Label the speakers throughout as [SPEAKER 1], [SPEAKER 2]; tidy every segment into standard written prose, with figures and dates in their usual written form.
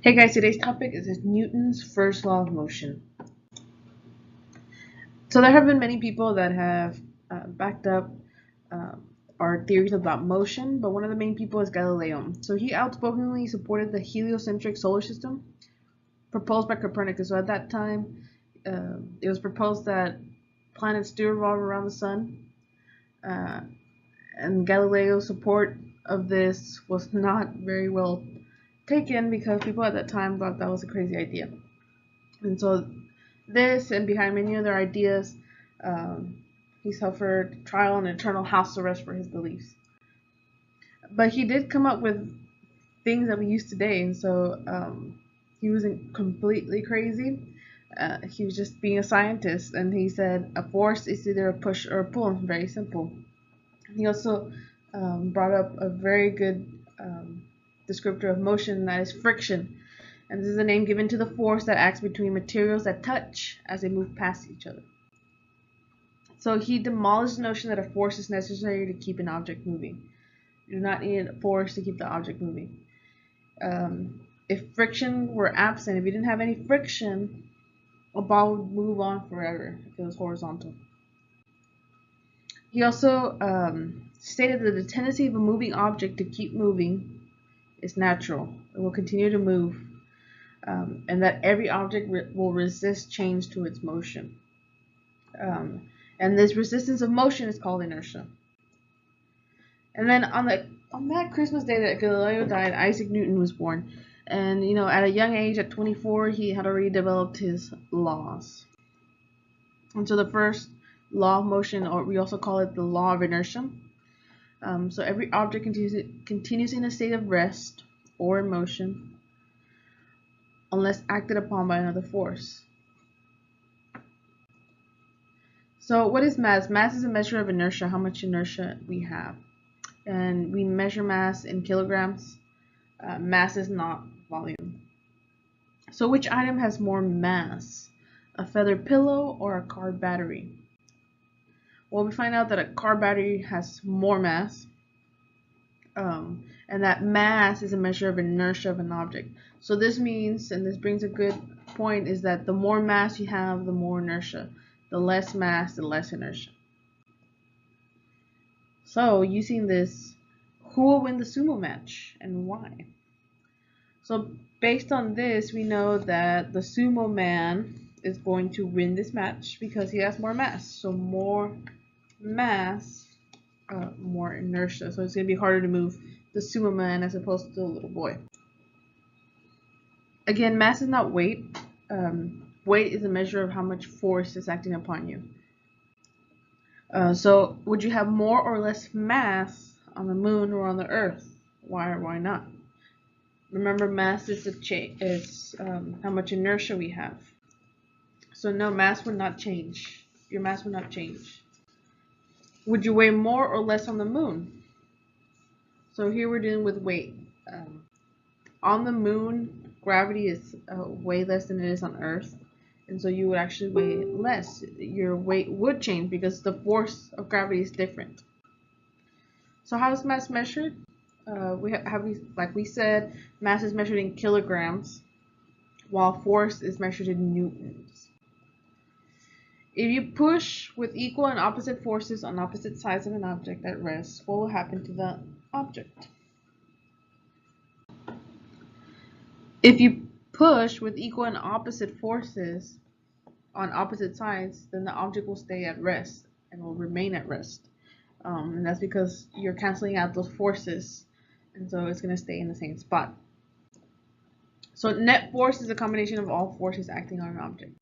[SPEAKER 1] Hey guys, today's topic is Newton's first law of motion. So there have been many people that have backed up uh, our theories about motion, but one of the main people is Galileo. So he outspokenly supported the heliocentric solar system proposed by Copernicus. So at that time, it was proposed that planets do revolve around the sun, uh, and Galileo's support of this was not very well taken because people at that time thought that was a crazy idea. And so this and behind many other ideas, um, he suffered trial and eternal house arrest for his beliefs. But he did come up with things that we use today, and so he wasn't completely crazy. He was just being a scientist, and he said a force is either a push or a pull. Very simple. He also brought up a very good descriptor of motion, that is friction. And this is a name given to the force that acts between materials that touch as they move past each other. So he demolished the notion that a force is necessary to keep an object moving. You do not need a force to keep the object moving. If friction were absent, if you didn't have any friction, a ball would move on forever if it was horizontal. He also stated that the tendency of a moving object to keep moving is natural. It will continue to move, and that every object will resist change to its motion. And this resistance of motion is called inertia. And then on that Christmas day that Galileo died, Isaac Newton was born. And at a young age, at 24, he had already developed his laws. And so the first law of motion, or we also call it the law of inertia. So every object continues in a state of rest or in motion unless acted upon by another force. So what is mass? Mass is a measure of inertia, how much inertia we have. And we measure mass in kilograms. Mass is not volume. So which item has more mass? A feather pillow or a car battery? Well, we find out that a car battery has more mass, and that mass is a measure of inertia of an object. So this means, and this brings a good point, is that the more mass you have, the more inertia. The less mass, the less inertia. So using this, who will win the sumo match and why? So based on this, we know that the sumo man is going to win this match because he has more mass. So more mass, more inertia. So it's going to be harder to move the sumo man as opposed to the little boy. Again, mass is not weight. Weight is a measure of how much force is acting upon you. So would you have more or less mass on the moon or on the earth? Why or why not? Remember, mass is how much inertia we have. So no, mass would not change. Your mass would not change. Would you weigh more or less on the moon? So here we're dealing with weight. On the moon, gravity is way less than it is on Earth. And so you would actually weigh less. Your weight would change because the force of gravity is different. So how is mass measured? Like we said, mass is measured in kilograms, while force is measured in newtons. If you push with equal and opposite forces on opposite sides of an object at rest, what will happen to the object? If you push with equal and opposite forces on opposite sides, then the object will stay at rest and will remain at rest. And that's because you're canceling out those forces, and so it's going to stay in the same spot. So net force is a combination of all forces acting on an object.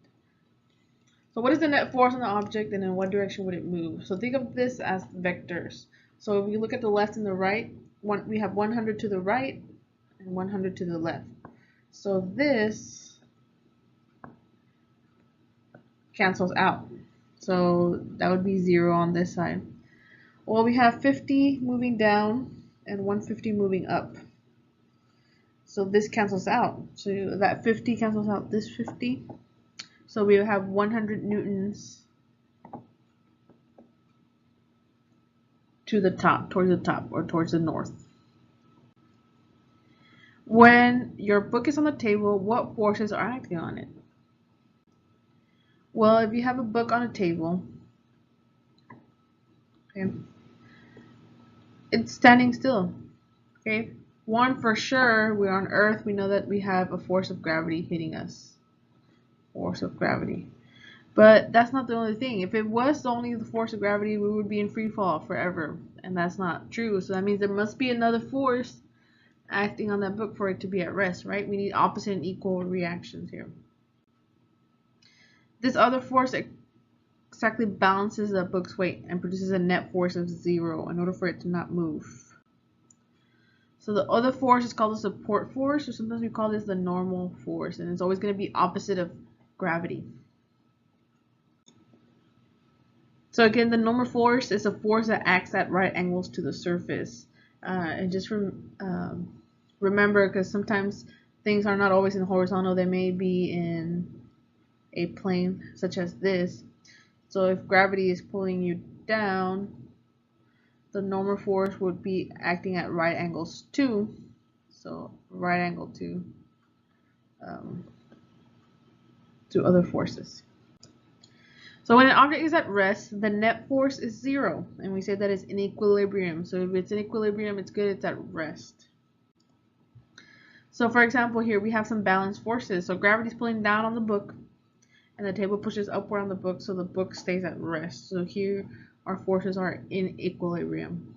[SPEAKER 1] So what is the net force on the object, and in what direction would it move? So think of this as vectors. So if you look at the left and the right, we have 100 to the right and 100 to the left. So this cancels out. So that would be 0 on this side. Well, we have 50 moving down and 150 moving up. So this cancels out. So that 50 cancels out this 50. So we have 100 newtons to the top, towards the top, or towards the north. When your book is on the table, what forces are acting on it? Well, if you have a book on a table, okay, it's standing still. Okay, one for sure, we're on Earth. We know that we have a force of gravity hitting us. Force of gravity. But that's not the only thing. If it was only the force of gravity, we would be in free fall forever. And that's not true. So that means there must be another force acting on that book for it to be at rest, right? We need opposite and equal reactions here. This other force exactly balances the book's weight and produces a net force of 0 in order for it to not move. So the other force is called the support force, or sometimes we call this the normal force, and it's always going to be opposite of gravity. So again, the normal force is a force that acts at right angles to the surface. And just remember, because sometimes things are not always in horizontal, they may be in a plane such as this. So if gravity is pulling you down, the normal force would be acting at right angles to, so right angle to other forces. So when an object is at rest, the net force is 0, and we say that it's in equilibrium. So if it's in equilibrium, it's good, it's at rest. So for example, here we have some balanced forces. So gravity is pulling down on the book, and the table pushes upward on the book, so the book stays at rest. So here our forces are in equilibrium.